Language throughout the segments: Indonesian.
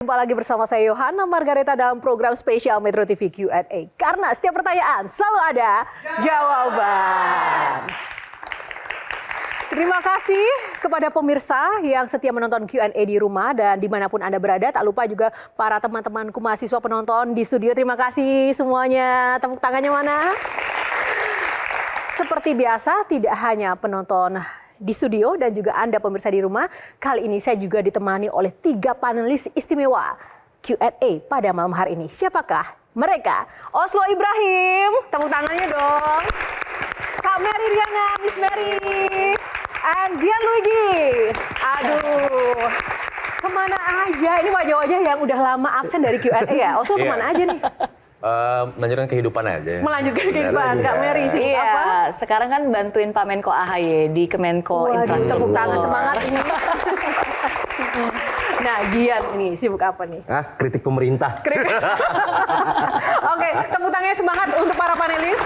Jumpa lagi bersama saya Yohana Margareta dalam program spesial Metro TV Q&A. Karena setiap pertanyaan selalu ada jawaban. Terima kasih kepada pemirsa yang setia menonton Q&A di rumah dan dimanapun Anda berada. Tak lupa juga para teman-temanku mahasiswa penonton di studio. Terima kasih semuanya. Tepuk tangannya mana? Seperti biasa, tidak hanya penonton di studio dan juga Anda pemirsa di rumah, kali ini saya juga ditemani oleh 3 panelis istimewa Q&A pada malam hari ini. Siapakah mereka? Oslo Ibrahim, tepuk tangannya dong. Kak Mary Riana, Miss Mary, and Dian Luigi. Aduh, kemana aja? Ini wajah-wajah yang udah lama absen dari Q&A ya. Oslo kemana aja nih? Melanjutkan kehidupan aja. Melanjutkan kehidupan, Kak Mary sih apa? Sekarang kan bantuin Pak Menko AHY di Kemenko Infrastruktur. Tepuk tangan semangat ini. Nah, Gian ini sibuk apa nih? Kritik pemerintah. Oke, tepuk tangannya semangat untuk para panelis.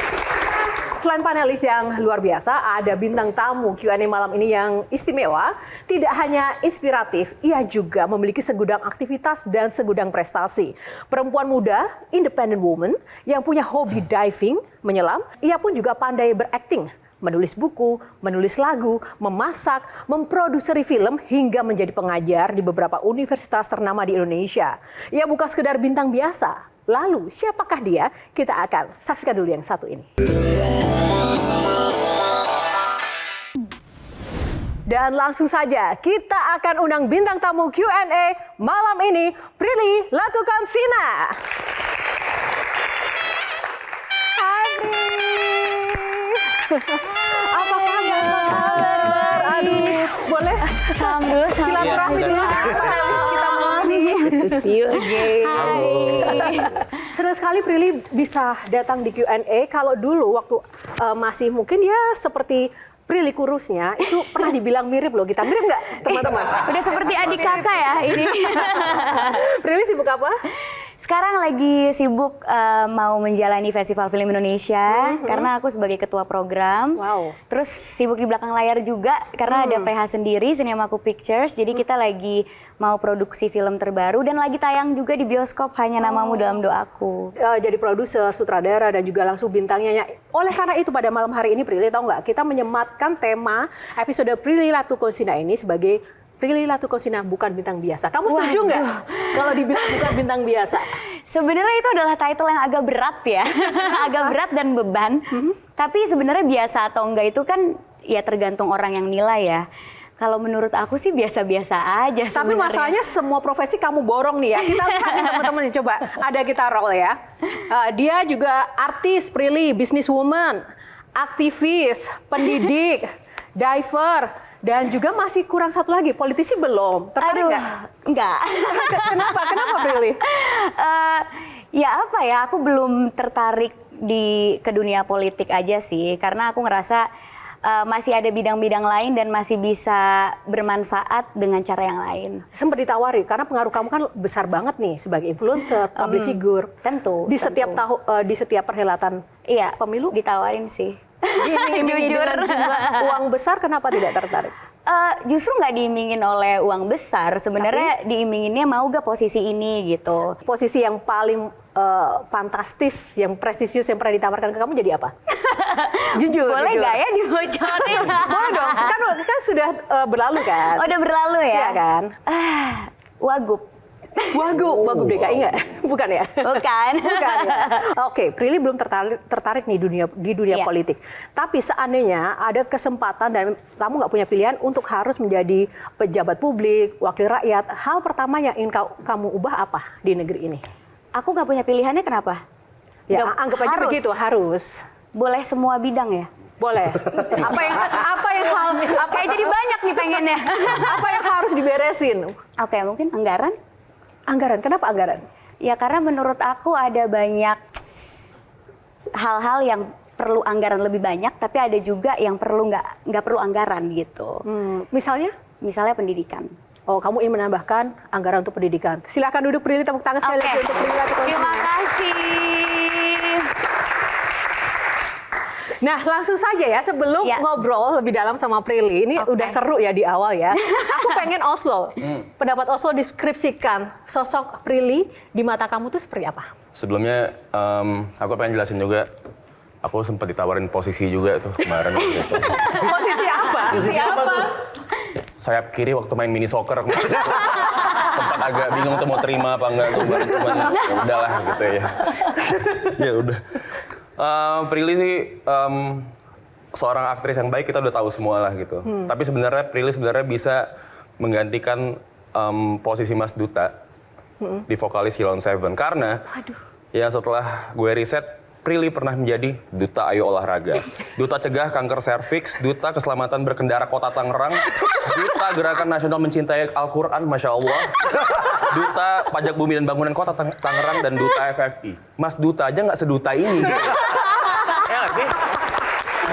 Selain panelis yang luar biasa, ada bintang tamu Q&A malam ini yang istimewa. Tidak hanya inspiratif, ia juga memiliki segudang aktivitas dan segudang prestasi. Perempuan muda, independent woman, yang punya hobi diving, menyelam. Ia pun juga pandai berakting, menulis buku, menulis lagu, memasak, memproduseri film, hingga menjadi pengajar di beberapa universitas ternama di Indonesia. Ia bukan sekedar bintang biasa. Lalu, siapakah dia? Kita akan saksikan dulu yang satu ini. Dan langsung saja kita akan undang bintang tamu Q&A malam ini, Prilly Latuconsina. Hai Prilly. Apa kabar? Aduh, boleh? Salam dulu, Silaturahmi dulu kan panelis kita malam ini. See you again. Hai. Senang sekali Prilly bisa datang di Q&A. Kalau dulu waktu masih mungkin ya seperti Prilly kurusnya, itu pernah dibilang mirip loh kita. Mirip nggak teman-teman? Udah seperti adik kakak ya ini. Prilly sibuk apa? Sekarang lagi sibuk mau menjalani Festival Film Indonesia karena aku sebagai ketua program. Wow. Terus sibuk di belakang layar juga karena ada PH sendiri, Cinemaku Pictures. Jadi kita lagi mau produksi film terbaru dan lagi tayang juga di bioskop Hanya Namamu Dalam Doaku. Jadi produser, sutradara dan juga langsung bintangnya. Oleh karena itu pada malam hari ini Prilly tahu nggak? Kita menyematkan tema episode Prilly Latuconsina ini sebagai Prilly Latuconsina bukan bintang biasa. Kamu setuju nggak kalau dibilang bukan bintang biasa? Sebenarnya itu adalah title yang agak berat ya, agak berat dan beban. Tapi sebenarnya biasa atau enggak itu kan ya tergantung orang yang nilai ya. Kalau menurut aku sih biasa-biasa aja sebenarnya. Tapi masalahnya semua profesi kamu borong nih ya. Kita lihat nih teman-teman nih, coba ada kita roll ya. Dia juga artis Prilly, businesswoman, aktivis, pendidik, diver. Dan juga masih kurang satu lagi, politisi belum. Tertarik nggak? Enggak. Kenapa? Kenapa Prilly? Ya apa ya, aku belum tertarik ke dunia politik aja sih. Karena aku ngerasa masih ada bidang-bidang lain dan masih bisa bermanfaat dengan cara yang lain. Sempat ditawari, karena pengaruh kamu kan besar banget nih sebagai influencer, public figure. Tentu. Di setiap di setiap perhelatan pemilu? Ditawarin sih. Jujur. Dengan jumlah uang besar, kenapa tidak tertarik? Justru nggak diimingin oleh uang besar, sebenarnya diiminginnya mau gak posisi ini gitu. Posisi yang paling fantastis, yang prestisius yang pernah ditawarkan ke kamu jadi apa? Jujur. Boleh nggak ya dibocorin? Boleh dong, kan sudah berlalu kan? Oh, udah berlalu ya? Iya kan? Wagub. Wagub DKI nggak? Bukan ya? Bukan. Bukan ya? Oke, Prilly belum tertarik nih di dunia politik. Tapi seandainya ada kesempatan dan kamu nggak punya pilihan untuk harus menjadi pejabat publik, wakil rakyat, hal pertama yang ingin kamu ubah apa di negeri ini? Aku nggak punya pilihannya, kenapa? Ya, anggap aja begitu, harus. Boleh semua bidang ya? Boleh. Kayak jadi banyak nih pengennya. Apa yang harus diberesin? Oke, mungkin anggaran. Anggaran, kenapa anggaran? Ya karena menurut aku ada banyak hal-hal yang perlu anggaran lebih banyak, tapi ada juga yang nggak perlu anggaran gitu. Misalnya? Misalnya pendidikan. Oh, kamu ingin menambahkan anggaran untuk pendidikan. Silakan duduk Prilly, tepuk tangan sekali lagi untuk Prilly Latuconsina. Terima kasih. Nah, langsung saja ya sebelum Ya. ngobrol lebih dalam sama Prilly. Ini Oke. udah seru ya di awal ya. Aku pengen Oslo. Pendapat Oslo deskripsikan sosok Prilly di mata kamu tuh seperti apa? Sebelumnya aku pengen jelasin juga. Aku sempat ditawarin posisi juga tuh kemarin gitu. Posisi apa? Posisi apa tuh? Sayap kiri waktu main mini soccer. Sempat agak bingung tuh mau terima apa enggak tuh. Cuman ya udahlah gitu ya. Ya udah. Prilly sih seorang aktris yang baik, kita udah tahu semua lah gitu. Tapi sebenarnya Prilly sebenarnya bisa menggantikan posisi Mas Duta di vokalis Hilon Seven. Karena ya setelah gue riset, Prilly pernah menjadi Duta Ayo Olahraga, Duta Cegah Kanker Serviks, Duta Keselamatan Berkendara Kota Tangerang, Duta Gerakan Nasional Mencintai Al-Quran, Masya Allah, Duta Pajak Bumi dan Bangunan Kota Tangerang, dan Duta FFI. Mas Duta aja nggak seduta ini. Ya nggak sih?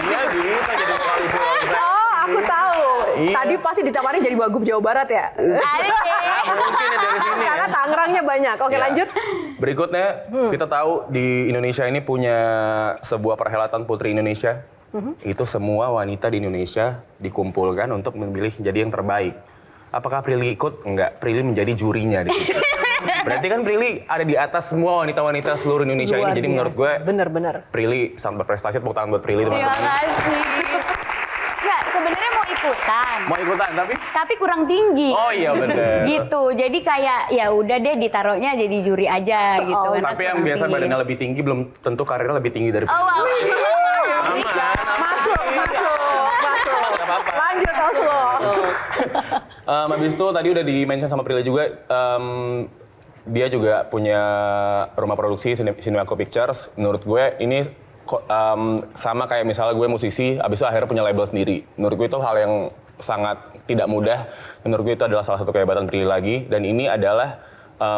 Dia bisa jadi vokalis Hilon Seven. Oh, aku tahu. Iya. Tadi pasti ditawarin jadi Wagub Jawa Barat ya? Mungkin ya dari sini ya. Karena Tangerangnya banyak. Oke, Ya. lanjut. Berikutnya, kita tahu di Indonesia ini punya sebuah perhelatan Putri Indonesia. Itu semua wanita di Indonesia dikumpulkan untuk memilih jadi yang terbaik. Apakah Prilly ikut? Enggak, Prilly menjadi jurinya di situ. Berarti kan Prilly ada di atas semua wanita-wanita seluruh Indonesia Luar ini. Jadi menurut biasa. gue, Bener-bener. Prilly sangat berprestasi. Tepuk tangan buat Prilly, Terima teman-teman. kasih. Nggak, sebenarnya mau ikutan. Mau ikutan, Tapi kurang tinggi. Oh iya bener. Gitu. Jadi kayak ya udah deh ditaruhnya jadi juri aja gitu. Oh, Karena Tapi yang kurang biasa tinggi. badannya lebih tinggi belum tentu karirnya lebih tinggi dari Oh wow. Masuk. Nggak apa-apa. Lanjut, Oslo. Habis itu tadi udah di-mention sama Prilly juga, dia juga punya rumah produksi Cinemark Pictures. Menurut gue ini sama kayak misalnya gue musisi, habis itu akhirnya punya label sendiri. Menurut gue itu hal yang sangat tidak mudah. Menurut gue itu adalah salah satu kehebatan Prilly lagi. Dan ini adalah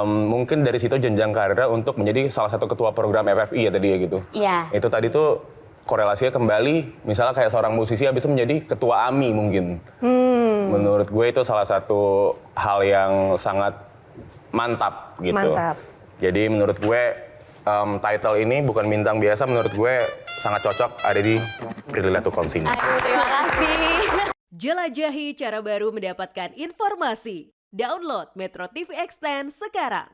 mungkin dari situ jenjang karirnya untuk menjadi salah satu ketua program FFI ya tadi ya gitu. Iya. Itu tadi tuh korelasinya kembali, misalnya kayak seorang musisi habis itu menjadi ketua AMI mungkin. Menurut gue itu salah satu hal yang sangat mantap gitu. Mantap. Jadi menurut gue title ini bukan bintang biasa, menurut gue sangat cocok ada di Prilly Latuconsina. Aduh, terima kasih. Jelajahi cara baru mendapatkan informasi. Download Metro TV Extend sekarang.